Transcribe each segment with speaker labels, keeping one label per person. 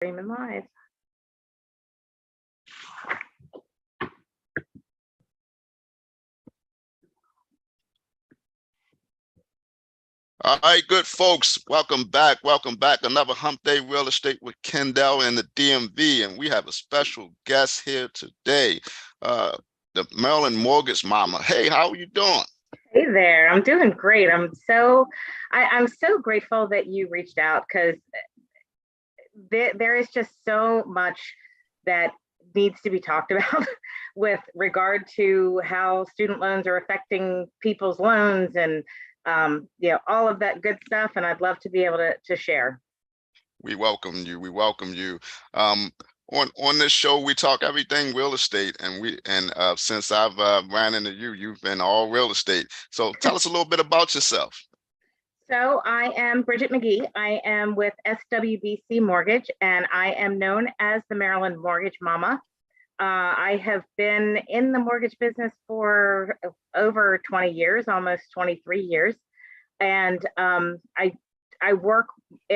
Speaker 1: Streaming live.
Speaker 2: All right, good folks, welcome back. Another Hump Day Real Estate with Kendell and the DMV, and we have a special guest here today, the Maryland Mortgage Mama. Hey, how are you doing?
Speaker 1: Hey there, I'm doing great. I'm so grateful that you reached out, because there is just so much that needs to be talked about with regard to how student loans are affecting people's loans and all of that good stuff. And I'd love to be able to share.
Speaker 2: We welcome you. On this show, we talk everything real estate, and since I've ran into you, you've been all real estate. So tell us a little bit about yourself.
Speaker 1: So I am Bridget McGee. I am with SWBC Mortgage, and I am known as the Maryland Mortgage Mama. I have been in the mortgage business for over 20 years, almost 23 years. And I work,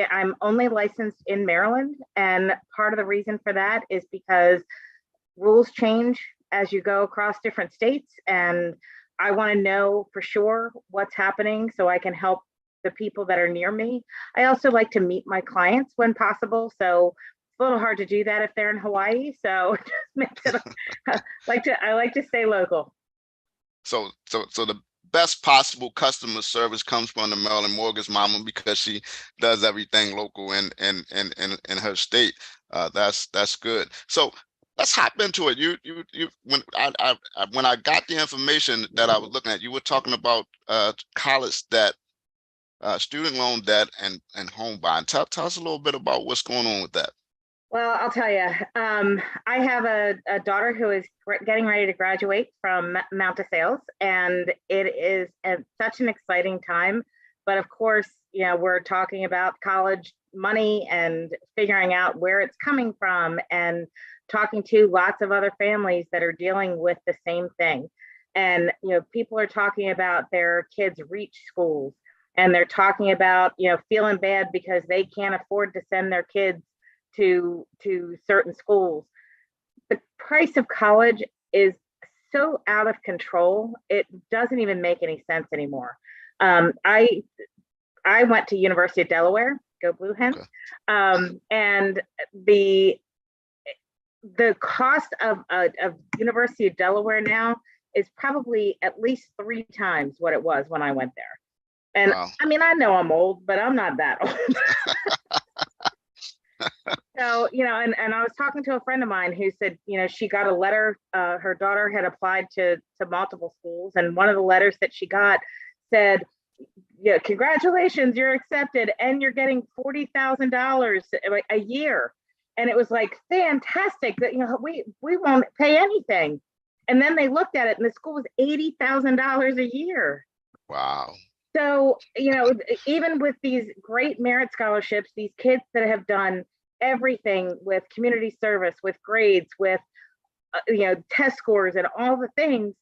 Speaker 1: I'm only licensed in Maryland. And part of the reason for that is because rules change as you go across different states. And I want to know for sure what's happening so I can help the people that are near me. I also like to meet my clients when possible. So it's a little hard to do that if they're in Hawaii. So just makes it, I like to stay local. So
Speaker 2: the best possible customer service comes from the Maryland Mortgage Mama, because she does everything local in her state. That's good. So let's hop into it. When I got the information that I was looking at, you were talking about college debt, student loan debt, and home buying. Tell us a little bit about what's going on with that.
Speaker 1: Well, I'll tell you, I have a daughter who is getting ready to graduate from Mount DeSales, and it is such an exciting time. But of course, we're talking about college money and figuring out where it's coming from, and talking to lots of other families that are dealing with the same thing. And, people are talking about their kids reach schools, and they're talking about, feeling bad because they can't afford to send their kids to certain schools. The price of college is so out of control, it doesn't even make any sense anymore. I went to University of Delaware, go Blue Hens. Okay. And the cost of University of Delaware now is probably at least 3 times what it was when I went there. And wow. I mean, I know I'm old, but I'm not that old. So, and I was talking to a friend of mine who said, she got a letter, her daughter had applied to multiple schools, and one of the letters that she got said, congratulations, you're accepted, and you're getting $40,000 a year. And it was like, fantastic, that, we won't pay anything. And then they looked at it, and the school was $80,000 a year.
Speaker 2: Wow.
Speaker 1: So, even with these great merit scholarships, these kids that have done everything with community service, with grades, with, test scores and all the things,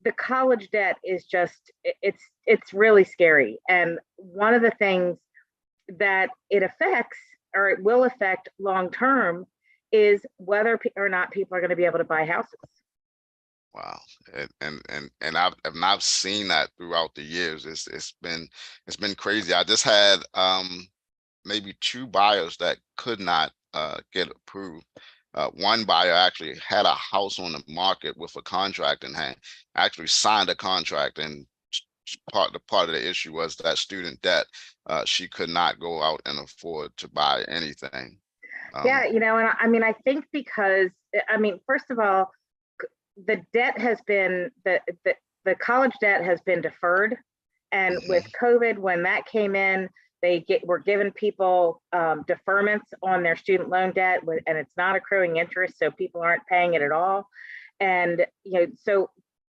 Speaker 1: the college debt is just, it's really scary. And one of the things that it affects, or it will affect long-term, is whether or not people are going to be able to buy houses.
Speaker 2: Wow, and I've seen that throughout the years. It's been crazy. I just had maybe 2 buyers that could not get approved. One buyer actually had a house on the market with a contract in hand, actually signed a contract, and part of the issue was that student debt. She could not go out and afford to buy anything.
Speaker 1: Yeah, and I think because, first of all, the debt has been, the college debt has been deferred. And with COVID, when that came in, were giving people deferments on their student loan debt, and it's not accruing interest, so people aren't paying it at all. And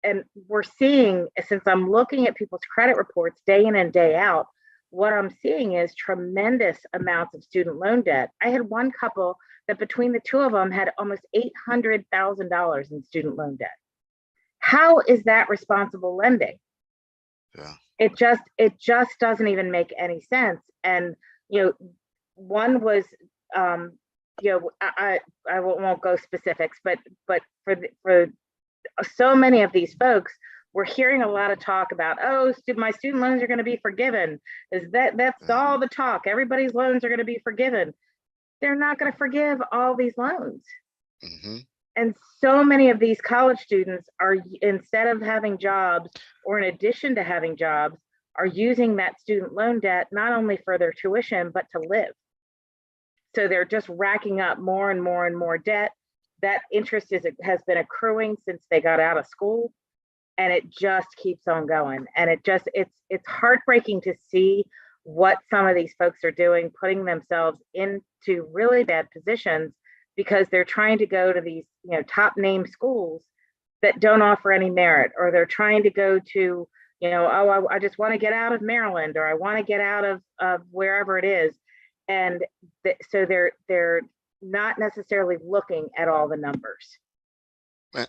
Speaker 1: and we're seeing, since I'm looking at people's credit reports day in and day out, what I'm seeing is tremendous amounts of student loan debt. I had one couple that between the 2 of them had almost $800,000 in student loan debt. How is that responsible lending?
Speaker 2: Yeah.
Speaker 1: It just doesn't even make any sense. And one was I won't go specifics, but for so many of these folks, we're hearing a lot of talk about, oh, my student loans are going to be forgiven. That's all the talk. Everybody's loans are going to be forgiven. They're not going to forgive all these loans.
Speaker 2: Mm-hmm.
Speaker 1: And so many of these college students are, instead of having jobs, or in addition to having jobs, are using that student loan debt not only for their tuition, but to live. So they're just racking up more and more and more debt. That interest has been accruing since they got out of school, and it just keeps on going. And it's heartbreaking to see what some of these folks are doing, putting themselves into really bad positions because they're trying to go to these, top name schools that don't offer any merit, or they're trying to go to, oh, I just want to get out of Maryland, or I want to get out of wherever it is. And so they're not necessarily looking at all the numbers.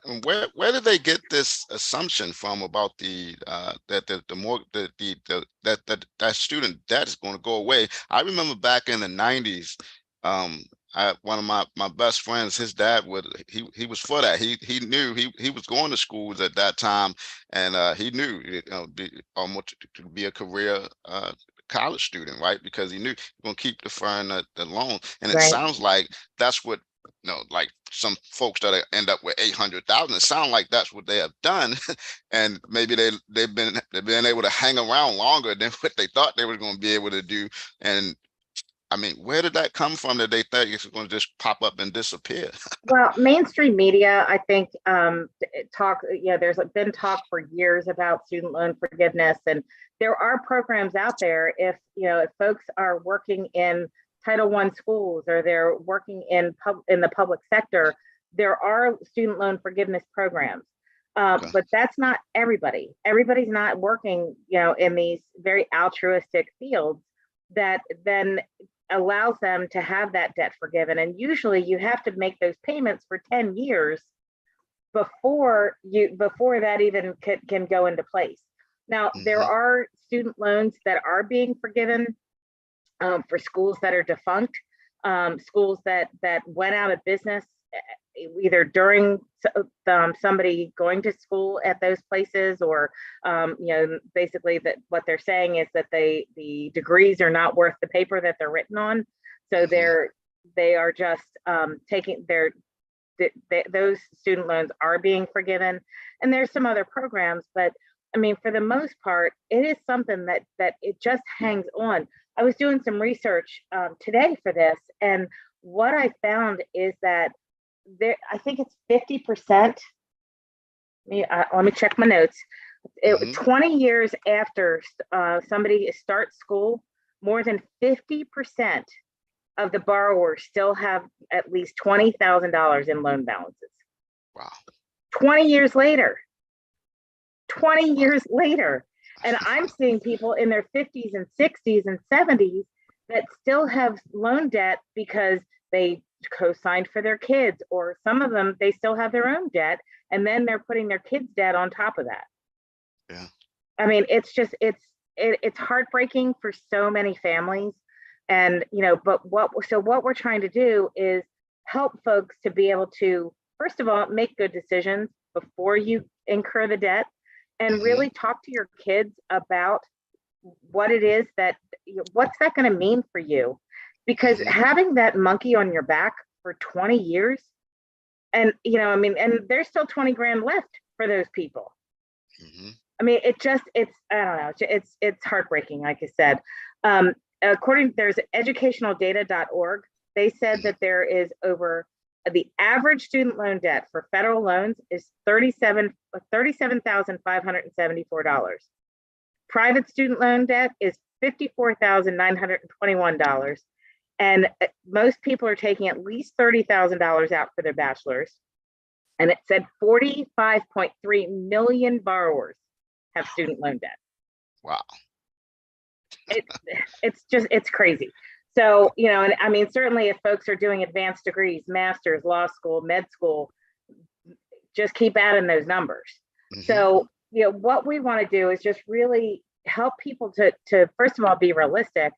Speaker 2: And where did they get this assumption from about that student debt is going to go away? I remember back in the 90s, one of my best friends, his dad he was for that. He knew he was going to schools at that time, and he knew almost to be a career college student, right? Because he knew he was going to keep deferring the loan. And it
Speaker 1: Right.
Speaker 2: sounds like that's what, like some folks that end up with 800,000, it sounds like that's what they have done. And maybe they've been able to hang around longer than what they thought they were going to be able to do. And I mean, where did that come from that they thought it's going to just pop up and disappear?
Speaker 1: Well, mainstream media, I think, there's been talk for years about student loan forgiveness, and there are programs out there. If folks are working in Title I schools, or they're working in the public sector, there are student loan forgiveness programs.
Speaker 2: Okay.
Speaker 1: But that's not everybody. Everybody's not working, in these very altruistic fields that then allows them to have that debt forgiven. And usually you have to make those payments for 10 years before that even can go into place. Now, there are student loans that are being forgiven for schools that are defunct, schools that went out of business, either during somebody going to school at those places, or basically that what they're saying is that the degrees are not worth the paper that they're written on, so they are just taking those student loans are being forgiven. And there's some other programs, but I mean, for the most part, it is something that it just hangs on. I was doing some research today for this, and what I found is that I think it's 50%. Let me check my notes. 20 years after somebody starts school, more than 50% of the borrowers still have at least $20,000 in loan balances.
Speaker 2: Wow.
Speaker 1: 20 years later. 20 years later. And I'm seeing people in their 50s and 60s and 70s that still have loan debt because they co-signed for their kids, or some of them, they still have their own debt, and then they're putting their kids' debt on top of that.
Speaker 2: Yeah.
Speaker 1: I mean, it's just, it's heartbreaking for so many families. And, but what we're trying to do is help folks to be able to, first of all, make good decisions before you incur the debt, and really talk to your kids about what it is what's that going to mean for you? Because having that monkey on your back for 20 years, and, and there's still 20 grand left for those people. I mean, I don't know, it's heartbreaking. Like I said, there's educationaldata.org. They said that there is the average student loan debt for federal loans is $37,574. Private student loan debt is $54,921. And most people are taking at least $30,000 out for their bachelor's. And it said 45.3 million borrowers have student loan debt.
Speaker 2: Wow.
Speaker 1: It's crazy. So, and I mean, certainly if folks are doing advanced degrees, master's, law school, med school, just keep adding those numbers. So, what we want to do is just really help people to first of all, be realistic.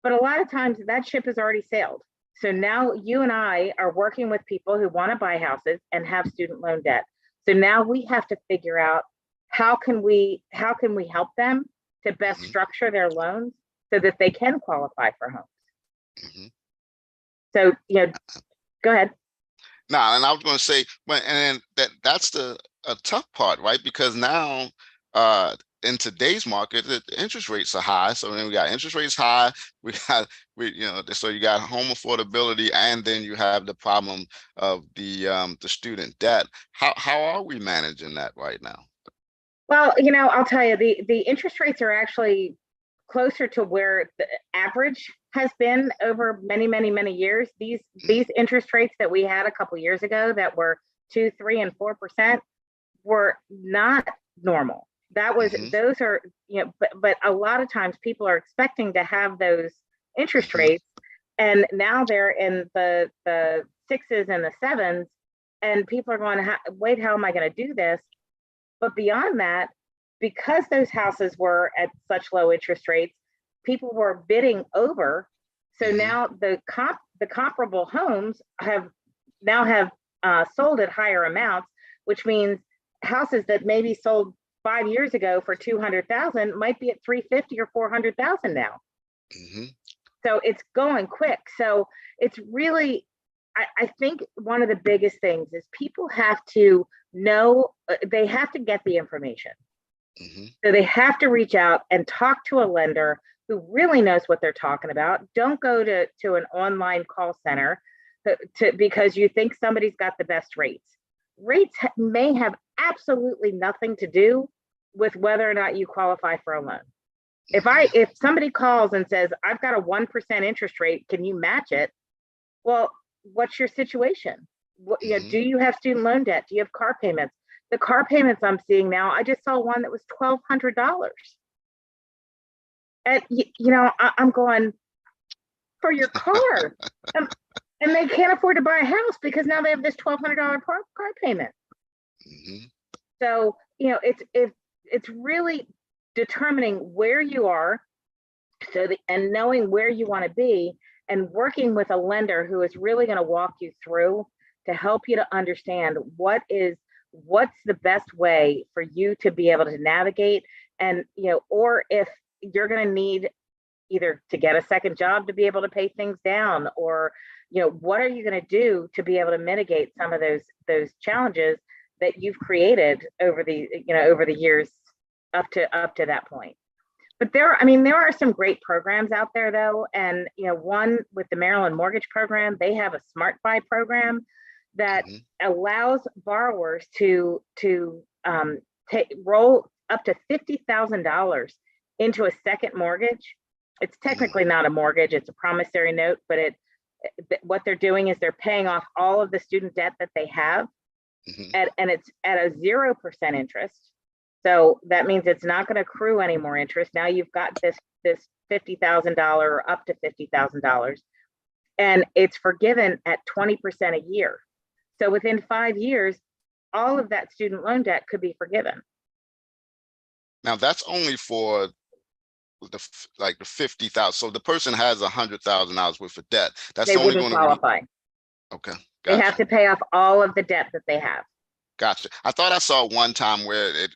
Speaker 1: But a lot of times that ship has already sailed. So now you and I are working with people who want to buy houses and have student loan debt. So now we have to figure out how can we help them to best structure their loans so that they can qualify for homes. So, go ahead.
Speaker 2: No, and I was going to say, but and that's the a tough part, right? Because now, in today's market, the interest rates are high. So then we got interest rates high. So you got home affordability, and then you have the problem of the student debt. How are we managing that right now?
Speaker 1: Well, I'll tell you, the interest rates are actually closer to where the average has been over many, many, many years. These interest rates that we had a couple years ago that were 2%, 3%, and 4% were not normal. That was those are but a lot of times people are expecting to have those interest rates, and now they're in the 6s and the 7s, and people are going, wait, how am I going to do this? But beyond that, because those houses were at such low interest rates, people were bidding over. So now the comparable homes have sold at higher amounts, which means houses that maybe sold 5 years ago for 200,000 might be at 350 or 400,000 now. So it's going quick. So it's really, I think one of the biggest things is people have to know, they have to get the information. So they have to reach out and talk to a lender who really knows what they're talking about. Don't go to an online call center because you think somebody's got the best rates. Rates may have absolutely nothing to do with whether or not you qualify for a loan. If somebody calls and says, I've got a 1% interest rate, can you match it? Well, what's your situation? Do you have student loan debt? Do you have car payments? The car payments I'm seeing now, I just saw one that was $1,200. And I'm going, for your car. And they can't afford to buy a house because now they have this $1,200 car payment. So, it's really determining where you are, and knowing where you want to be, and working with a lender who is really going to walk you through to help you to understand what's the best way for you to be able to navigate. And or if you're going to need either to get a second job to be able to pay things down, or what are you going to do to be able to mitigate some of those challenges that you've created over the years up to that point. But there are some great programs out there though. And one with the Maryland Mortgage Program, they have a Smart Buy program that allows borrowers to roll up to $50,000 into a second mortgage. It's technically not a mortgage, it's a promissory note, but what they're doing is they're paying off all of the student debt that they have, and it's at a 0% interest. So that means it's not going to accrue any more interest. Now you've got this $50,000 or up to $50,000, and it's forgiven at 20% a year. So within 5 years, all of that student loan debt could be forgiven.
Speaker 2: Now that's only for the 50,000. So the person has $100,000 worth of debt. That's
Speaker 1: they
Speaker 2: only
Speaker 1: wouldn't
Speaker 2: going to
Speaker 1: qualify.
Speaker 2: Okay, gotcha.
Speaker 1: They have to pay off all of the debt that they have.
Speaker 2: Gotcha. I thought I saw one time where it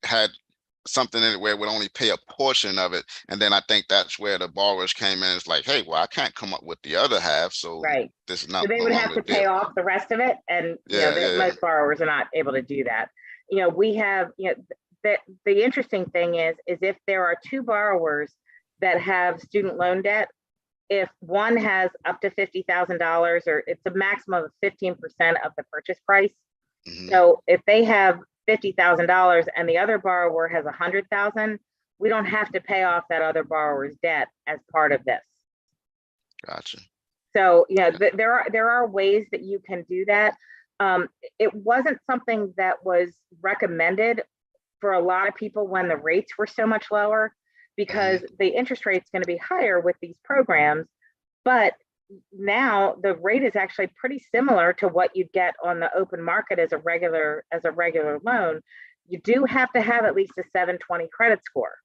Speaker 2: had something in it where it would only pay a portion of it, and then I think that's where the borrowers came in. It's like, hey, well, I can't come up with the other half, so this is not.
Speaker 1: So they would have to pay off the rest of it, and most borrowers are not able to do that. We have the interesting thing is if there are two borrowers that have student loan debt, if one has up to $50,000, or it's a maximum of 15% of the purchase price. So if they have $50,000 and the other borrower has $100,000, we don't have to pay off that other borrower's debt as part of this.
Speaker 2: Gotcha.
Speaker 1: So there are ways that you can do that. It wasn't something that was recommended for a lot of people when the rates were so much lower, because the interest rate is going to be higher with these programs. But now the rate is actually pretty similar to what you'd get on the open market as a regular loan. You do have to have at least a 720 credit score.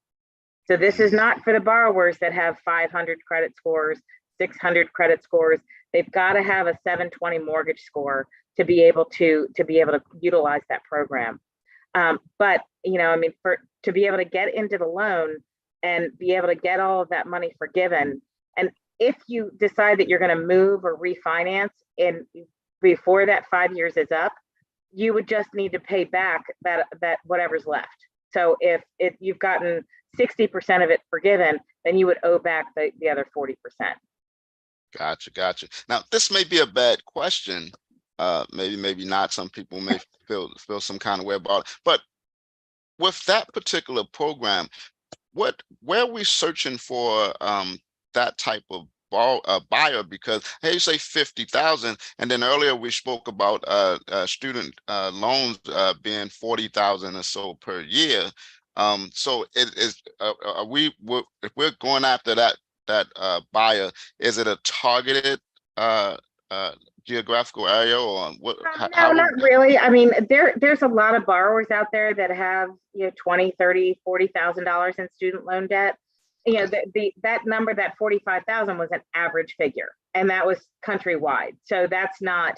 Speaker 1: So this is not for the borrowers that have 500 credit scores, 600 credit scores. They've got to have a 720 mortgage score to be able to utilize that program. But I mean, to be able to get into the loan and be able to get all of that money forgiven, and if you decide that you're going to move or refinance in before that 5 years is up, you would just need to pay back that whatever's left. So if you've gotten 60% of it forgiven, then you would owe back the other 40%.
Speaker 2: Gotcha. Now, this may be a bad question. Maybe not. Some people may feel some kind of way about it. But with that particular program, where are we searching for that type of buyer? Because hey, you say 50,000, and then earlier we spoke about student loans being 40,000 or so per year. So it is. If we're going after that buyer, is it a targeted geographical area, or what?
Speaker 1: No, not really. I mean, there's a lot of borrowers out there that have $20,000, $30,000, $40,000 in student loan debt. That number, that 45,000, was an average figure, and that was countrywide. So that's not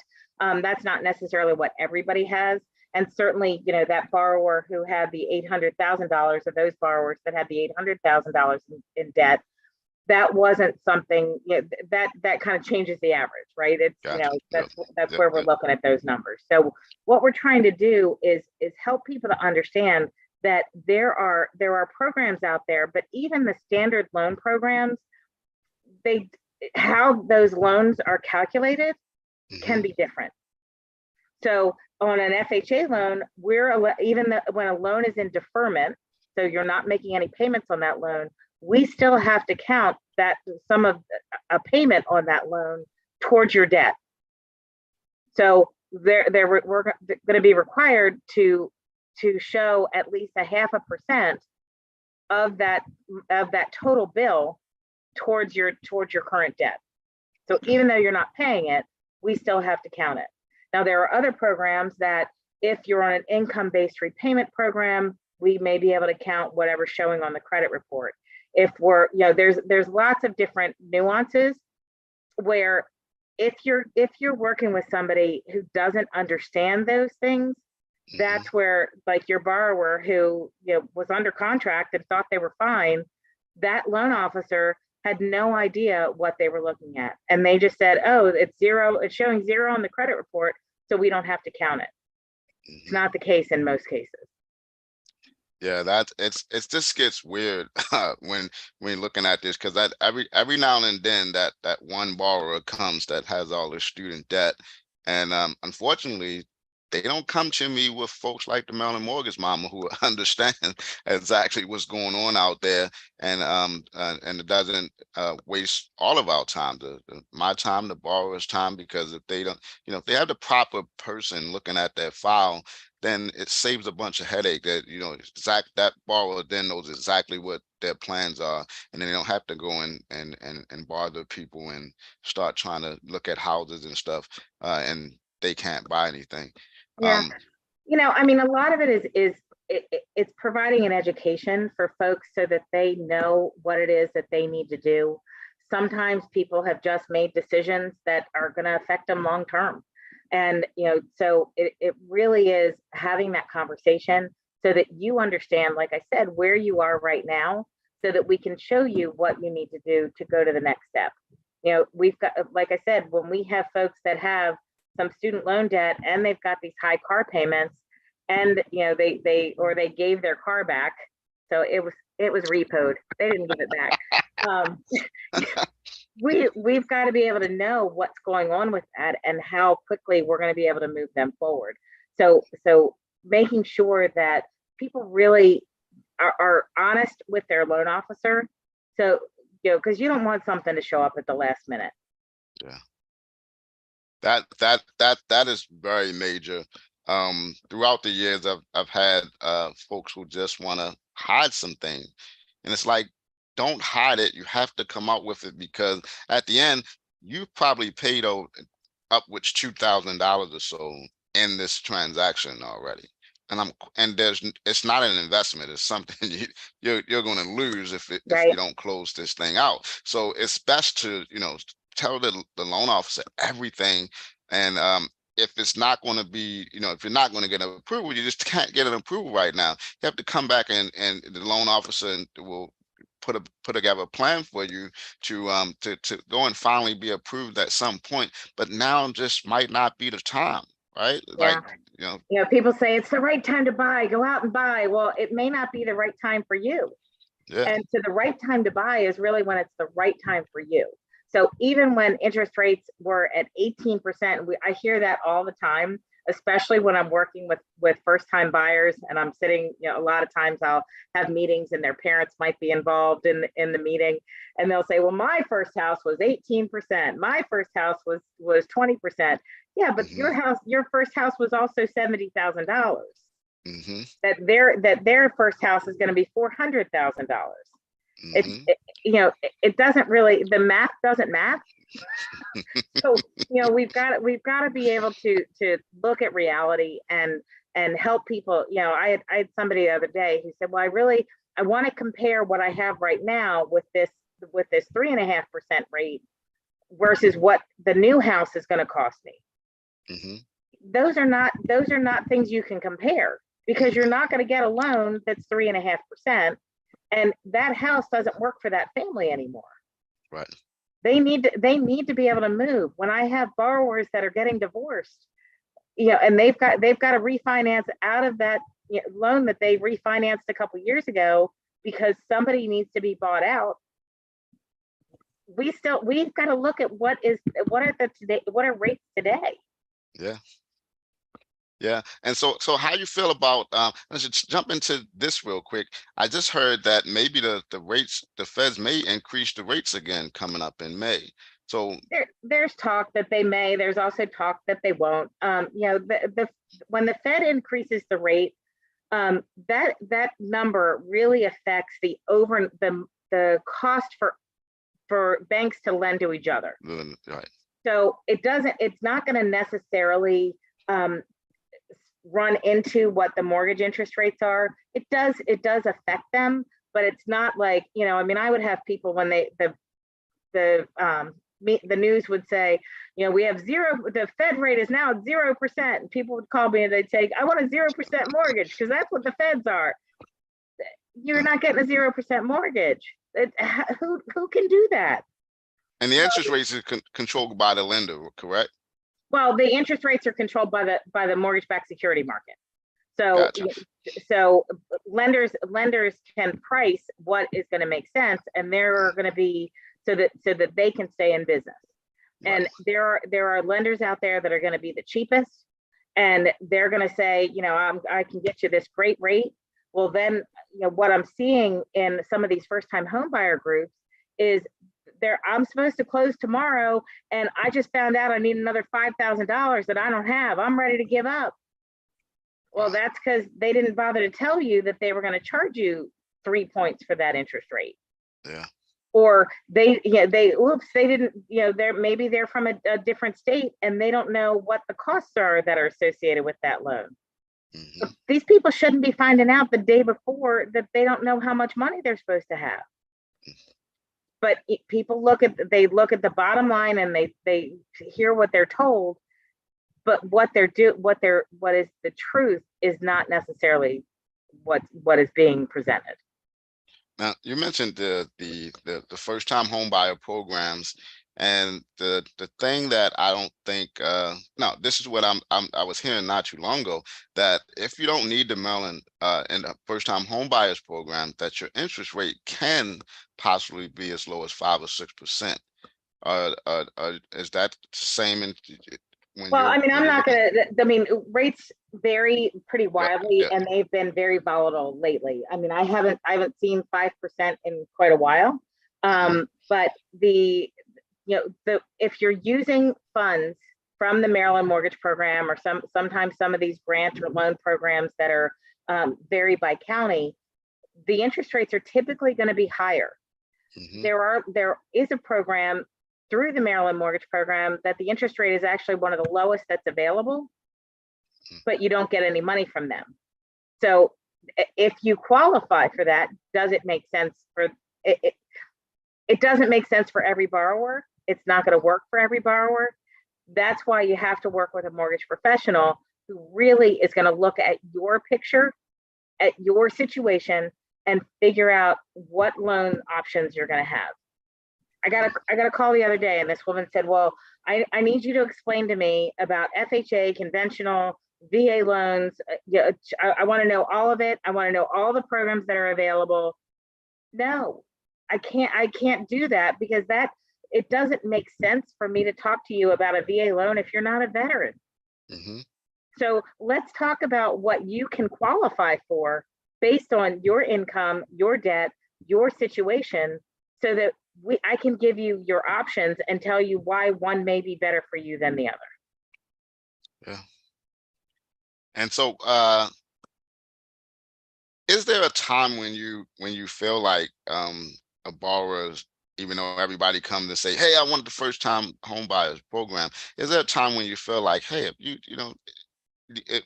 Speaker 1: necessarily what everybody has. And certainly, that borrower who had the $800,000, of those borrowers that had the $800,000 in debt, that wasn't something that kind of changes the average, right? It's that's where we're looking at those numbers. So what we're trying to do is help people to understand that there are programs out there, but even the standard loan programs, how those loans are calculated can be different. So on an FHA loan, when a loan is in deferment, so you're not making any payments on that loan, we still have to count that some of a payment on that loan towards your debt. So we're going to be required to show at least 0.5% of that total bill towards your current debt. So even though you're not paying it, we still have to count it. Now, there are other programs that if you're on an income-based repayment program, we may be able to count whatever's showing on the credit report. If we're, there's lots of different nuances where if you're working with somebody who doesn't understand those things, that's where, like, your borrower who was under contract and thought they were fine, that loan officer had no idea what they were looking at, and they just said, "Oh, it's zero. It's showing zero on the credit report, so we don't have to count it." It's not the case in most cases.
Speaker 2: Yeah, it's just gets weird when looking at this, because that every now and then that one borrower comes that has all this student debt, and unfortunately, they don't come to me with folks like the Maryland Mortgage Mama who understand exactly what's going on out there, and it doesn't waste all of our time, my time, the borrower's time, because if they don't, if they have the proper person looking at their file, then it saves a bunch of headache. That borrower then knows exactly what their plans are, and then they don't have to go in and bother people and start trying to look at houses and stuff, and they can't buy anything.
Speaker 1: Yeah. I mean, a lot of it is it's providing an education for folks so that they know what it is that they need to do. Sometimes people have just made decisions that are going to affect them long term. And, so it really is having that conversation so that you understand, like I said, where you are right now, so that we can show you what you need to do to go to the next step. We've got, like I said, when we have folks that have some student loan debt and they've got these high car payments, and they gave their car back, so it was repoed. They didn't give it back. We've got to be able to know what's going on with that and how quickly we're going to be able to move them forward. So making sure that people really are honest with their loan officer. So because you don't want something to show up at the last minute.
Speaker 2: Yeah. That is very major. Throughout the years, I've had folks who just want to hide something, and it's like, don't hide it. You have to come out with it, because at the end, you probably paid upwards $2,000 or so in this transaction already. and it's not an investment. It's something you're going to lose if you
Speaker 1: Right.
Speaker 2: don't close this thing out. So it's best to, tell the loan officer everything. And if it's not going to be, if you're not going to get an approval, you just can't get an approval right now. You have to come back and the loan officer will put together a plan for you to go and finally be approved at some point. But now just might not be the time, right?
Speaker 1: Yeah.
Speaker 2: Like,
Speaker 1: People say it's the right time to buy, go out and buy. Well, it may not be the right time for you.
Speaker 2: yeah.
Speaker 1: And so the right time to buy is really when it's the right time for you. So even when interest rates were at 18%, I hear that all the time, especially when I'm working with first-time buyers and I'm sitting, a lot of times I'll have meetings and their parents might be involved in the meeting, and they'll say, well, my first house was 18%, my first house was 20%. Yeah, but your first house was also $70,000. That their first house is going to be $400,000. It doesn't really, the math doesn't math. So we've got to be able to look at reality and help people. I had somebody the other day who said, well, I want to compare what I have right now with this 3.5% rate versus what the new house is going to cost me. Those are not things you can compare, because you're not going to get a loan that's 3.5%, and that house doesn't work for that family anymore.
Speaker 2: Right.
Speaker 1: They need to be able to move. When I have borrowers that are getting divorced, and they've got to refinance out of that loan that they refinanced a couple years ago because somebody needs to be bought out. We've got to look at what are rates today.
Speaker 2: Yeah. And so how you feel about, let's just jump into this real quick. I just heard that maybe the Feds may increase the rates again coming up in May. So
Speaker 1: there's talk that they may, there's also talk that they won't. When the Fed increases the rate, that number really affects the cost for banks to lend to each other.
Speaker 2: Right.
Speaker 1: So it's not going to necessarily run into what the mortgage interest rates are. It does affect them, but it's not like, I would have people when the news would say, we have the Fed rate is now 0%, and people would call me and they'd say, I want a 0% mortgage because that's what the Feds are. You're not getting a 0% mortgage. Who can do that?
Speaker 2: And the interest rates is controlled by the lender, correct?
Speaker 1: Well, the interest rates are controlled by the mortgage-backed security market. So,
Speaker 2: Gotcha.
Speaker 1: So lenders can price what is going to make sense, and there are going to be so that they can stay in business. Right. And there are lenders out there that are going to be the cheapest, and they're going to say, I can get you this great rate. Well, then, what I'm seeing in some of these first-time home buyer groups is I'm supposed to close tomorrow, and I just found out I need another $5,000 that I don't have. I'm ready to give up. Well, that's because they didn't bother to tell you that they were going to charge you 3 points for that interest rate.
Speaker 2: Yeah.
Speaker 1: Or they didn't, they're from a different state and they don't know what the costs are that are associated with that loan. So these people shouldn't be finding out the day before that they don't know how much money they're supposed to have. But people look at the bottom line and they hear what they're told, but what is the truth is not necessarily what is being presented.
Speaker 2: Now, you mentioned the first time home buyer programs, and the thing that I don't think no, this is what I was hearing not too long ago, that if you don't need the Maryland in the first time home buyers program, that your interest rate can possibly be as low as 5 or 6%. Is that the same
Speaker 1: rates vary pretty wildly, and they've been very volatile lately. I haven't seen 5% in quite a while. But if you're using funds from the Maryland mortgage program, or sometimes some of these grant or loan programs that are vary by county, the interest rates are typically going to be higher. There is a program through the Maryland mortgage program that the interest rate is actually one of the lowest that's available, but you don't get any money from them. So if you qualify for that, does it make sense for it? It doesn't make sense for every borrower. It's not going to work for every borrower. That's why you have to work with a mortgage professional who really is going to look at your picture, at your situation, and figure out what loan options you're going to have. I got a call the other day, and this woman said, well, I need you to explain to me about FHA, conventional, VA loans. I want to know all of it. I want to know all the programs that are available. No, I can't do that, because it doesn't make sense for me to talk to you about a VA loan if you're not a veteran.
Speaker 2: Mm-hmm.
Speaker 1: So let's talk about what you can qualify for based on your income, your debt, your situation, so that I can give you your options and tell you why one may be better for you than the other.
Speaker 2: Yeah. And so, is there a time when you feel like a borrower, even though everybody comes and say, hey, I want the first time home buyers program, is there a time when you feel like, hey, if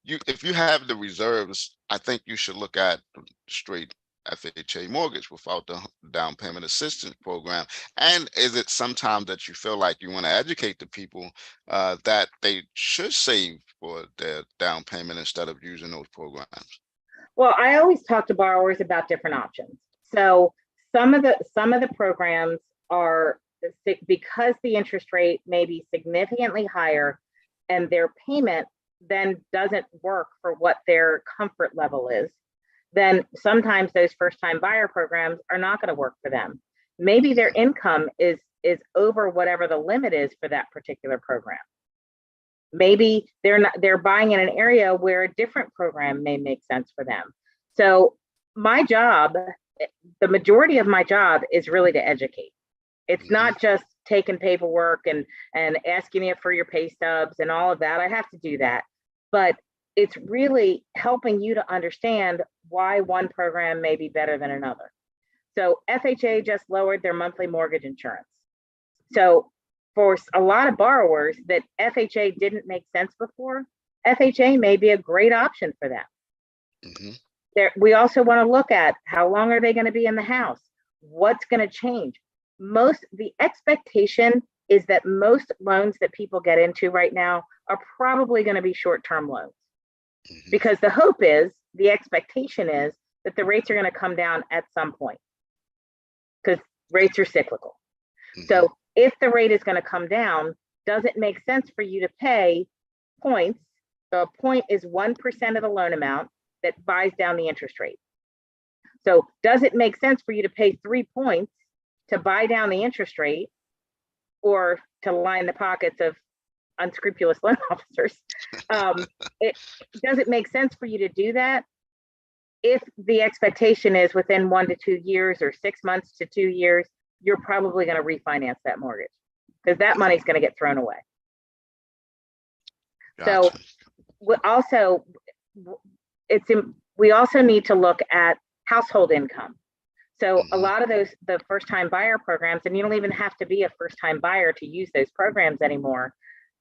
Speaker 2: if you have the reserves, I think you should look at straight FHA mortgage without the down payment assistance program? And is it sometimes that you feel like you want to educate the people that they should save for their down payment instead of using those programs?
Speaker 1: Well, I always talk to borrowers about different options. So some of the programs are, because the interest rate may be significantly higher and their payment then doesn't work for what their comfort level is, then sometimes those first time buyer programs are not going to work for them. Maybe their income is over whatever the limit is for that particular program. Maybe they're buying in an area where a different program may make sense for them. So my job, the majority of my job, is really to educate. It's not just taking paperwork and asking you for your pay stubs and all of that. I have to do that, but it's really helping you to understand why one program may be better than another. So FHA just lowered their monthly mortgage insurance. So for a lot of borrowers that FHA didn't make sense before, FHA may be a great option for them. Mm-hmm. We also want to look at how long are they going to be in the house? What's going to change? The expectation is that most loans that people get into right now are probably going to be short-term loans. Mm-hmm. Because the expectation is that the rates are going to come down at some point, because rates are cyclical. Mm-hmm. So if the rate is going to come down, does it make sense for you to pay points? So a point is 1% of the loan amount that buys down the interest rate. So does it make sense for you to pay 3 points to buy down the interest rate, or to line the pockets of unscrupulous loan officers? Does it make sense for you to do that if the expectation is within 1 to 2 years or 6 months to 2 years, you're probably going to refinance that mortgage, because that money's going to get thrown away. Gotcha. So we also need to look at household income. So a lot of the first time buyer programs, and you don't even have to be a first time buyer to use those programs anymore.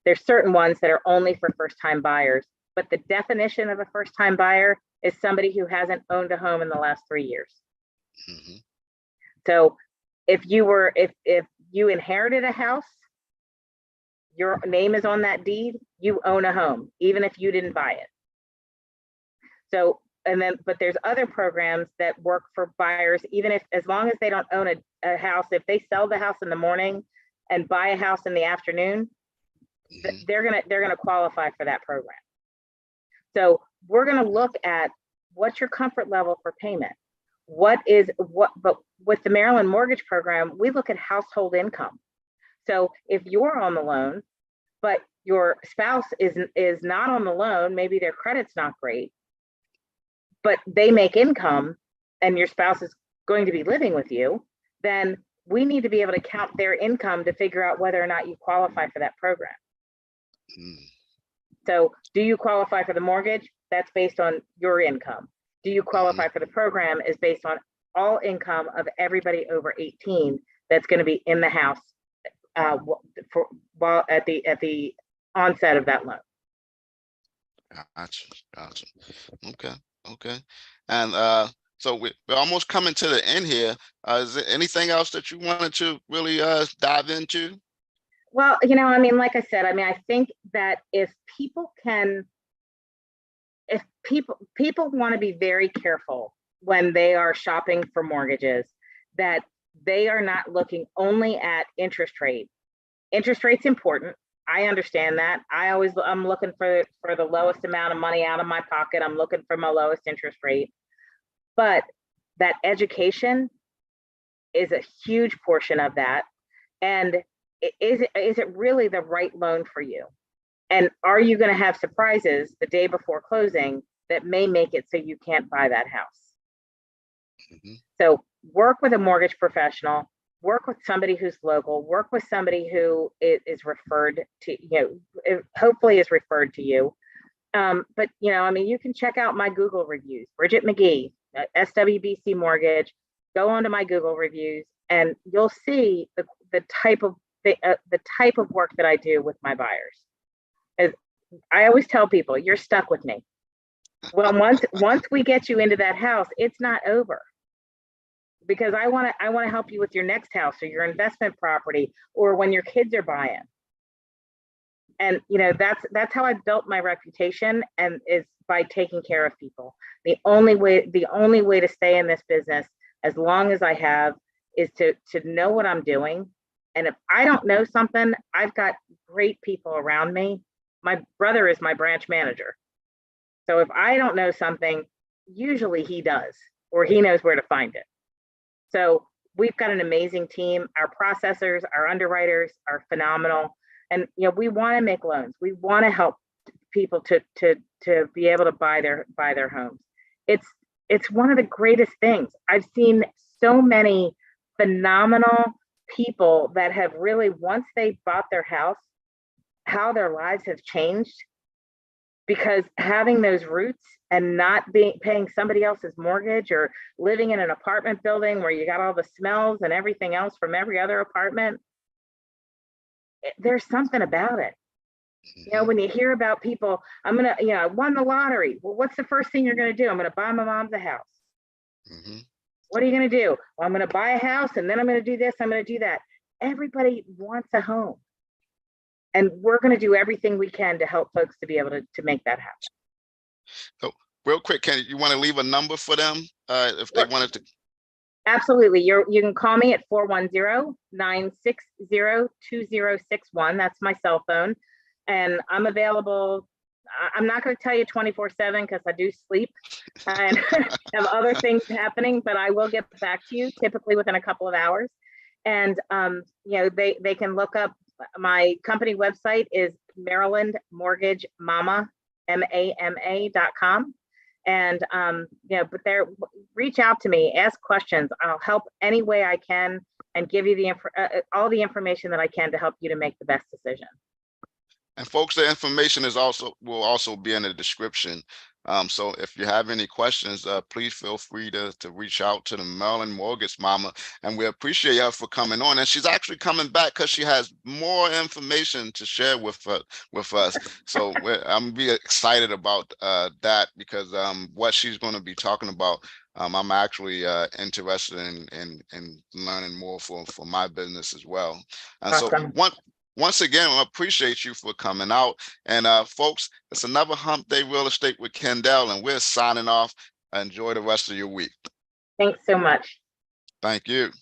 Speaker 1: There's certain ones that are only for first time buyers, but the definition of a first time buyer is somebody who hasn't owned a home in the last 3 years. Mm-hmm. So if you inherited a house, your name is on that deed, you own a home, even if you didn't buy it. So, but there's other programs that work for buyers, as long as they don't own a house. If they sell the house in the morning and buy a house in the afternoon, mm-hmm. they're gonna qualify for that program. So we're gonna look at what's your comfort level for payment. But with the Maryland mortgage program, we look at household income. So if you're on the loan, but your spouse is not on the loan, maybe their credit's not great, but they make income and your spouse is going to be living with you, then we need to be able to count their income to figure out whether or not you qualify for that program. Mm. So do you qualify for the mortgage? That's based on your income. Do you qualify for the program is based on all income of everybody over 18 that's going to be in the house while at the onset of that loan.
Speaker 2: Gotcha. Okay. Okay. And so we're almost coming to the end here. Is there anything else that you wanted to really dive into?
Speaker 1: Well, you know, I mean, like I said, I mean, I think that if people want to be very careful when they are shopping for mortgages, that they are not looking only at interest rate. Interest rate's important. I understand that. I'm looking for the lowest amount of money out of my pocket. I'm looking for my lowest interest rate. But that education is a huge portion of that. And is it really the right loan for you? And are you going to have surprises the day before closing that may make it so you can't buy that house?
Speaker 2: Mhm.
Speaker 1: So work with a mortgage professional, work with somebody who's local, work with somebody who is referred to, you know, hopefully is referred to you. But, you know, I mean, you can check out my Google reviews, Bridget McGee, SWBC Mortgage, go onto my Google reviews and you'll see the type of work that I do with my buyers. As I always tell people, you're stuck with me. Well, once we get you into that house, it's not over, because I want to help you with your next house or your investment property or when your kids are buying. And you know, that's how I built my reputation, and is by taking care of people. The only way to stay in this business as long as I have is to know what I'm doing. And if I don't know something, I've got great people around me. My brother is my branch manager. So if I don't know something, usually he does, or he knows where to find it. So we've got an amazing team. Our processors, our underwriters are phenomenal. And you know, we want to make loans. We want to help people to be able to buy their homes. It's one of the greatest things. I've seen so many phenomenal people that have really, once they bought their house, how their lives have changed, because having those roots and not paying somebody else's mortgage or living in an apartment building where you got all the smells and everything else from every other apartment, there's something about it. You know, when you hear about people, I won the lottery. Well, what's the first thing you're going to do? I'm going to buy my mom's a house.
Speaker 2: Mm-hmm.
Speaker 1: What are you going to do? Well, I'm going to buy a house and then I'm going to do this, I'm going to do that. Everybody wants a home. And we're going to do everything we can to help folks to be able to make that happen.
Speaker 2: So real quick, you want to leave a number for them if they wanted to?
Speaker 1: Absolutely. You can call me at 410-960-2061. That's my cell phone. And I'm available. I'm not going to tell you 24/7 because I do sleep and have other things happening, but I will get back to you typically within a couple of hours. And, you know, they can look up my company website is Maryland Mortgage Mama, MAMA.com. And, you know, but reach out to me, ask questions. I'll help any way I can and give you all the information that I can to help you to make the best decision.
Speaker 2: And folks, the information will also be in the description. So if you have any questions, please feel free to reach out to the Maryland Mortgage Mama, and we appreciate her for coming on. And she's actually coming back because she has more information to share with us. So I'm be excited about that, because what she's going to be talking about, I'm actually interested in learning more for my business as well. And
Speaker 1: Awesome.
Speaker 2: so once again, I appreciate you for coming out. And folks, it's another Hump Day Real Estate with Kendell, and we're signing off. Enjoy the rest of your week.
Speaker 1: Thanks so much.
Speaker 2: Thank you.